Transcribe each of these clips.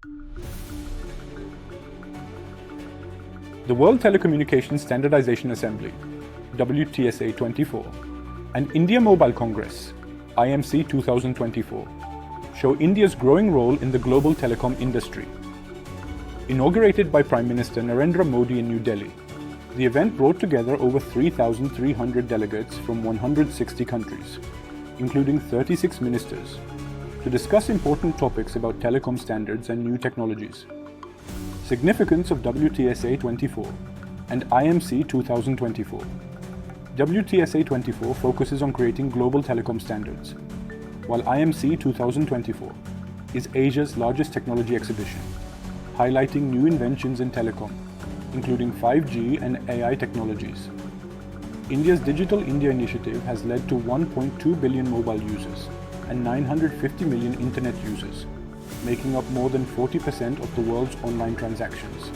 The World Telecommunications Standardization Assembly, WTSA-24, and India Mobile Congress, IMC 2024, show India's growing role in the global telecom industry. Inaugurated by Prime Minister Narendra Modi in New Delhi, the event brought together over 3,300 delegates from 160 countries, including 36 ministers, to discuss important topics about telecom standards and new technologies. Significance of WTSA-24 and IMC 2024. WTSA-24 focuses on creating global telecom standards, while IMC 2024 is Asia's largest technology exhibition, highlighting new inventions in telecom, including 5G and AI technologies. India's Digital India initiative has led to 1.2 billion mobile users and 950 million internet users, making up more than 40% of the world's online transactions.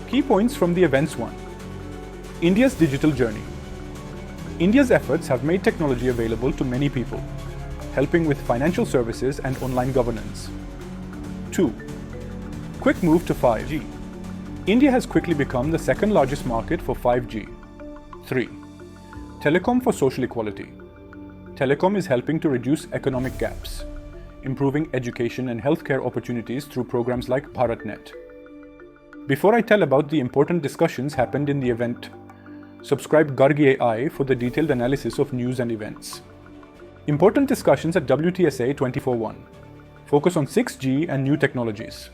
Key points from the events: 1. India's digital journey. India's efforts have made technology available to many people, helping with financial services and online governance. 2. Quick move to 5G. India has quickly become the second largest market for 5G. 3. Telecom for social equality. Telecom is helping to reduce economic gaps, improving education and healthcare opportunities through programs like BharatNet. Before I tell about the important discussions happened in the event, subscribe Garg AI for the detailed analysis of news and events. Important discussions at WTSA-24 focus on 6G and new technologies.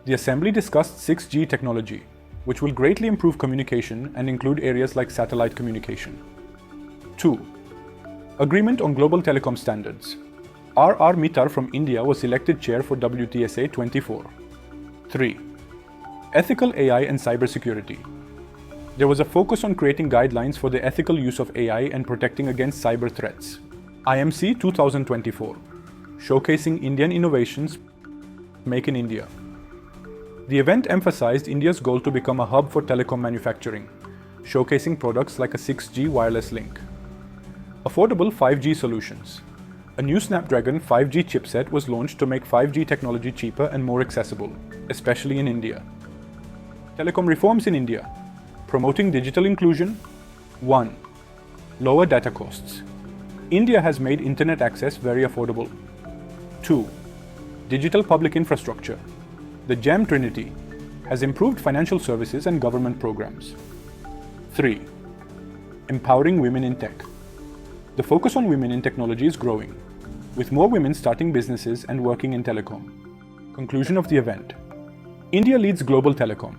The Assembly discussed 6G technology, which will greatly improve communication and include areas like satellite communication. 2. Agreement on global telecom standards. R.R. Mitar from India was elected chair for WTSA-24. 3. Ethical AI and cybersecurity. There was a focus on creating guidelines for the ethical use of AI and protecting against cyber threats. IMC 2024, showcasing Indian innovations, Make in India. The event emphasized India's goal to become a hub for telecom manufacturing, showcasing products like a 6G wireless link. Affordable 5G solutions. A new Snapdragon 5G chipset was launched to make 5G technology cheaper and more accessible, especially in India. Telecom reforms in India. Promoting digital inclusion. 1. Lower data costs. India has made internet access very affordable. 2. Digital public infrastructure. The GEM Trinity has improved financial services and government programs. 3. Empowering women in tech. The focus on women in technology is growing, with more women starting businesses and working in telecom. Conclusion of the event. India leads global telecom.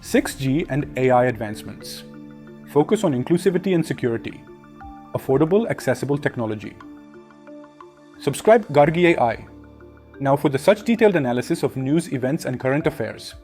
6G and AI advancements. Focus on inclusivity and security. Affordable, accessible technology. Subscribe Garg AI now for the such detailed analysis of news, events and current affairs.